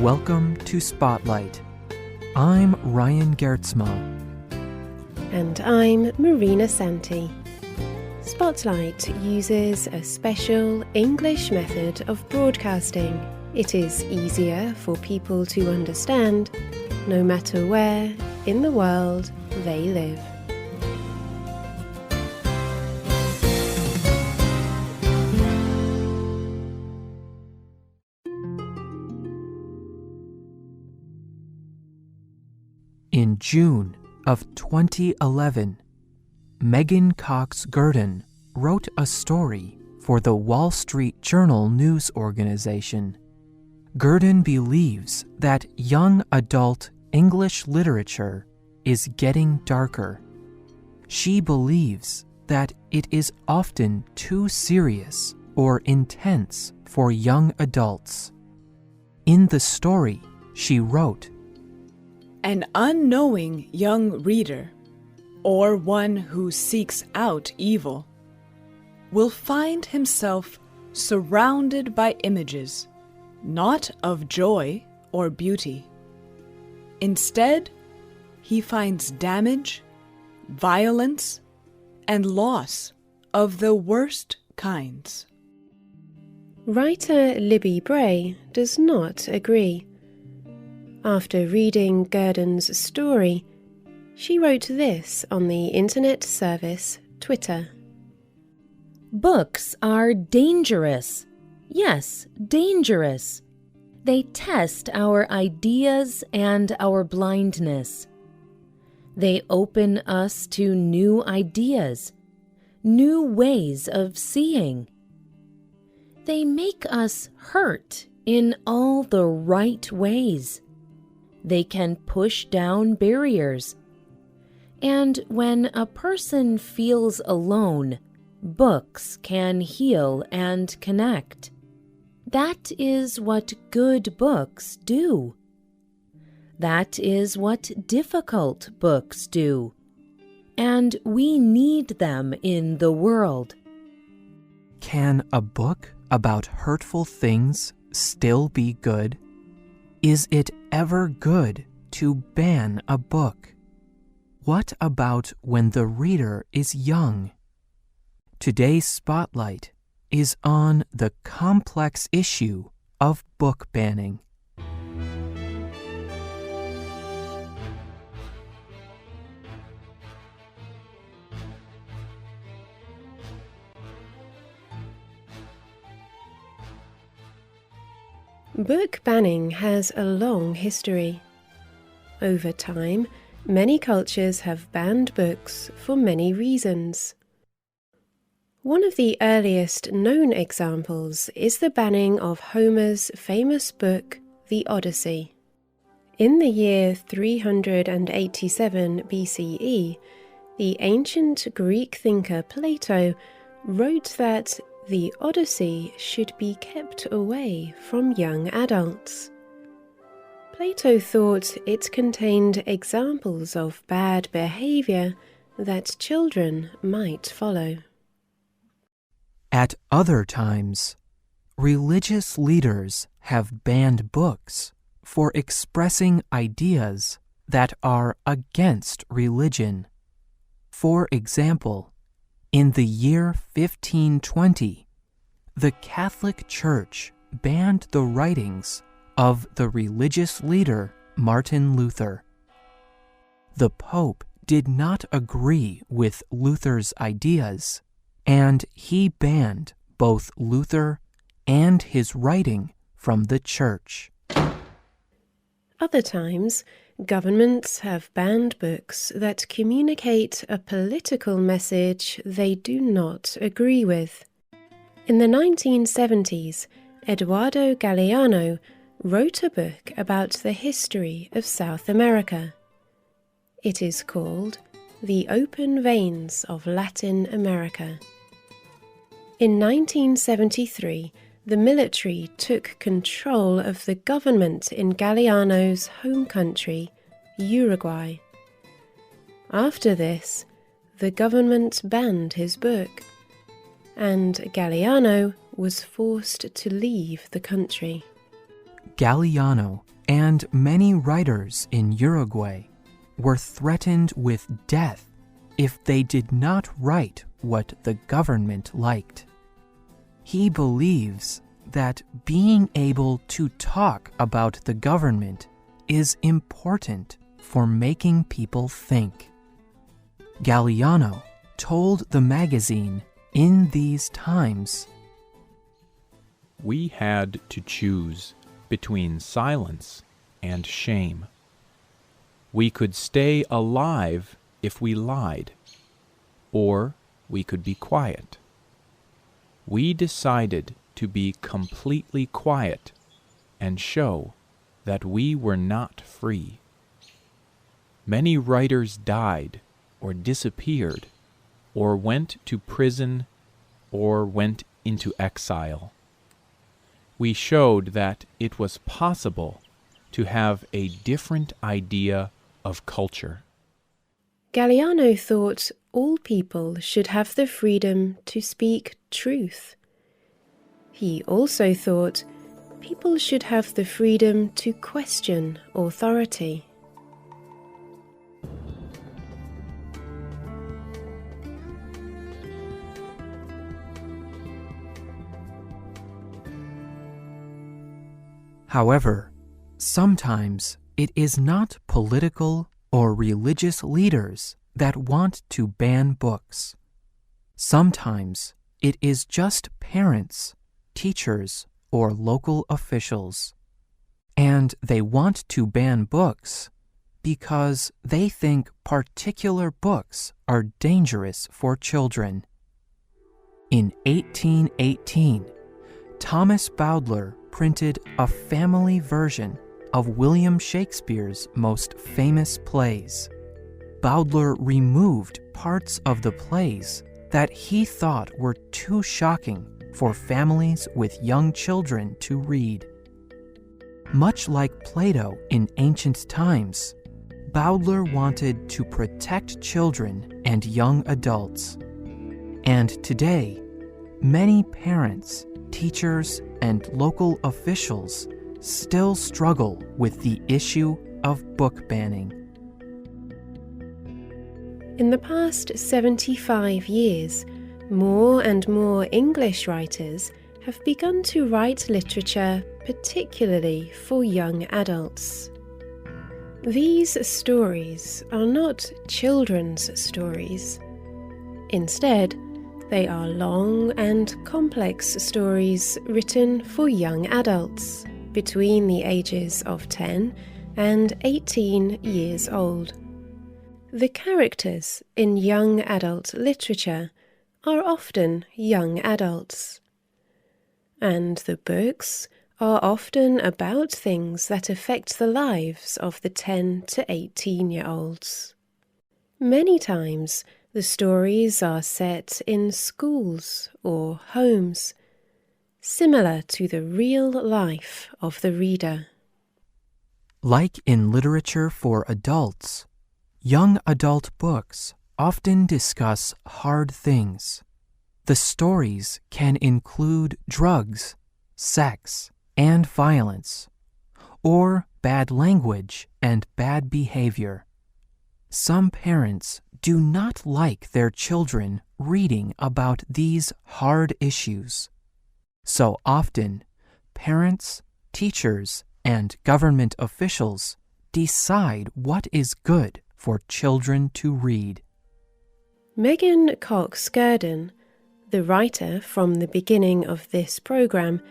Welcome to Spotlight. I'm Ryan Geertsma. And I'm Marina Santee. Spotlight uses a special English method of broadcasting. It is easier for people to understand, no matter where in the world they live. In June of 2011, Megan Cox Gurdon wrote a story for the Wall Street Journal news organization. Gurdon believes that young adult English literature is getting darker. She believes that it is often too serious or intense for young adults. In the story, she wrote, "An unknowing young reader, or one who seeks out evil, will find himself surrounded by images, not of joy or beauty. Instead, he finds damage, violence, and loss of the worst kinds." Writer Libby Bray does not agree. After reading Gurdon's story, she wrote this on the internet service Twitter. Books are dangerous. Yes, dangerous. They test our ideas and our blindness. They open us to new ideas, new ways of seeing. They make us hurt in all the right ways. They can push down barriers. And when a person feels alone, books can heal and connect. That is what good books do. That is what difficult books do. And we need them in the world. Can a book about hurtful things still be good? Is it ever good to ban a book? What about when the reader is young? Today's Spotlight is on the complex issue of book banning. Book banning has a long history. Over time, many cultures have banned books for many reasons. One of the earliest known examples is the banning of Homer's famous book, The Odyssey. In the year 387 BCE, the ancient Greek thinker Plato wrote that the Odyssey should be kept away from young adults. Plato thought it contained examples of bad behavior that children might follow. At other times, religious leaders have banned books for expressing ideas that are against religion. For example, in the year 1520, the Catholic Church banned the writings of the religious leader Martin Luther. The Pope did not agree with Luther's ideas, and he banned both Luther and his writing from the Church. Other times, governments have banned books that communicate a political message they do not agree with. In the 1970s, Eduardo Galeano wrote a book about the history of South America. It is called The Open Veins of Latin America. In 1973, the military took control of the government in Galeano's home country, Uruguay. After this, the government banned his book, and Galeano was forced to leave the country. Galeano and many writers in Uruguay were threatened with death if they did not write what the government liked. He believes that being able to talk about the government is important for making people think. Galeano told the magazine in these times, "We had to choose between silence and shame. We could stay alive if we lied, or we could be quiet. We decided to be completely quiet and show that we were not free. Many writers died or disappeared or went to prison or went into exile. We showed that it was possible to have a different idea of culture." Galeano thought all people should have the freedom to speak truth. He also thought people should have the freedom to question authority. However, sometimes it is not political or religious leaders that want to ban books. Sometimes it is just parents, teachers, or local officials. And they want to ban books because they think particular books are dangerous for children. In 1818, Thomas Bowdler printed a family version of William Shakespeare's most famous plays. Bowdler removed parts of the plays that he thought were too shocking for families with young children to read. Much like Plato in ancient times, Bowdler wanted to protect children and young adults. And today, many parents, teachers, and local officials still struggle with the issue of book banning. In the past 75 years, more and more English writers have begun to write literature particularly for young adults. These stories are not children's stories. Instead, they are long and complex stories written for young adults between the ages of 10 and 18 years old. The characters in young adult literature are often young adults. And the books are often about things that affect the lives of the 10 to 18-year-olds. Many times, the stories are set in schools or homes, similar to the real life of the reader. Like in literature for adults, young adult books often discuss hard things. The stories can include drugs, sex, and violence, or bad language and bad behavior. Some parents do not like their children reading about these hard issues. So often, parents, teachers, and government officials decide what is good for children to read. Megan Cox-Gurdon, the writer from the beginning of this program,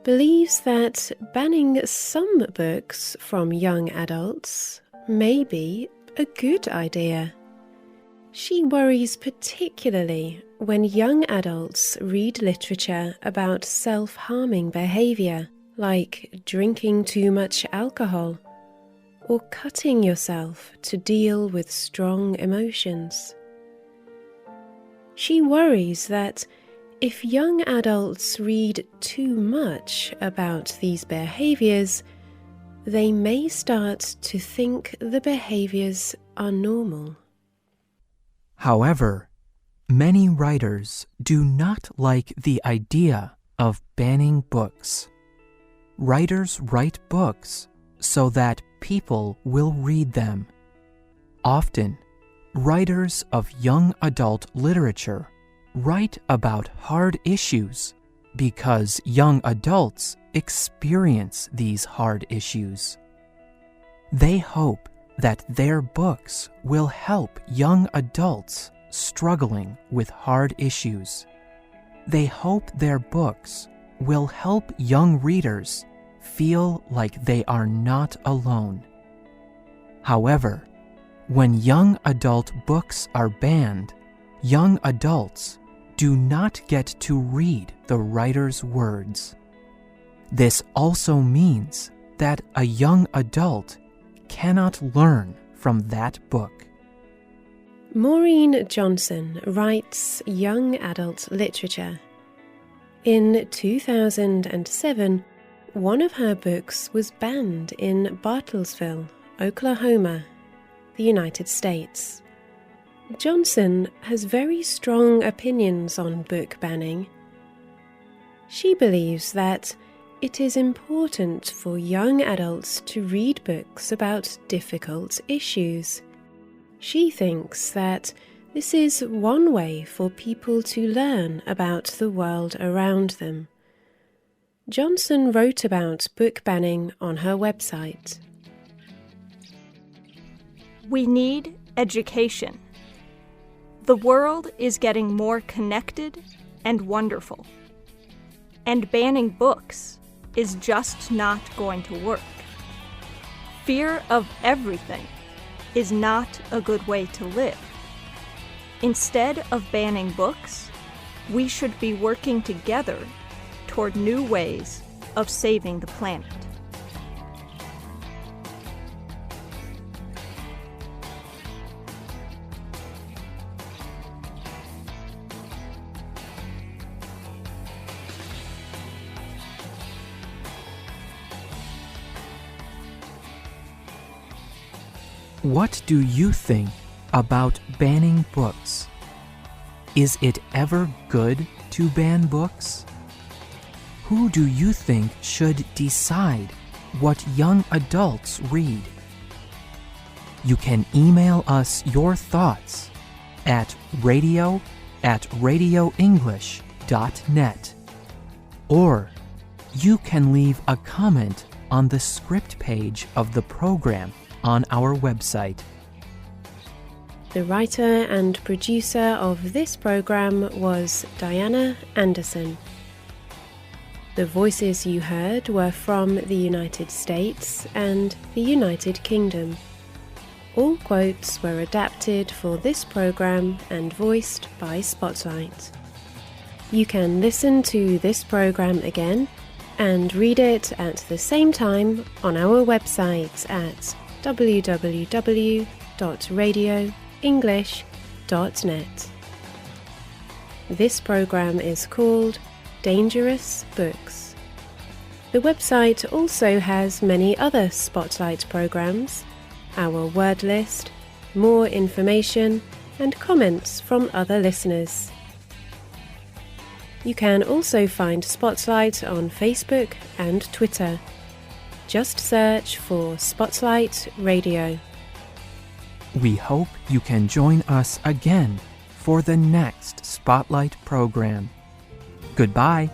believes that banning some books from young adults may be a good idea. She worries particularly when young adults read literature about self-harming behavior, like drinking too much alcohol or cutting yourself to deal with strong emotions. She worries that if young adults read too much about these behaviors, they may start to think the behaviors are normal. However, many writers do not like the idea of banning books. Writers write books so that people will read them. Often, writers of young adult literature write about hard issues because young adults experience these hard issues. They hope that their books will help young adults struggling with hard issues. They hope their books will help young readers feel like they are not alone. However, when young adult books are banned, young adults do not get to read the writer's words. This also means that a young adult cannot learn from that book. Maureen Johnson writes young adult literature. In 2007, one of her books was banned in Bartlesville, Oklahoma, the United States. Johnson has very strong opinions on book banning. She believes that it is important for young adults to read books about difficult issues. She thinks that this is one way for people to learn about the world around them. Johnson wrote about book banning on her website. We need education. The world is getting more connected and wonderful. And banning books is just not going to work. Fear of everything is not a good way to live. Instead of banning books, we should be working together toward new ways of saving the planet. What do you think about banning books? Is it ever good to ban books? Who do you think should decide what young adults read? You can email us your thoughts at radio@radioenglish.net, or you can leave a comment on the script page of the program on our website. The writer and producer of this program was Diana Anderson. The voices you heard were from the United States and the United Kingdom. All quotes were adapted for this program and voiced by Spotlight. You can listen to this program again and read it at the same time on our website at www.radioenglish.net. This program is called Dangerous Books. The website also has many other Spotlight programs, our word list, more information, and comments from other listeners. You can also find Spotlight on Facebook and Twitter. Just search for Spotlight Radio. We hope you can join us again for the next Spotlight program. Goodbye.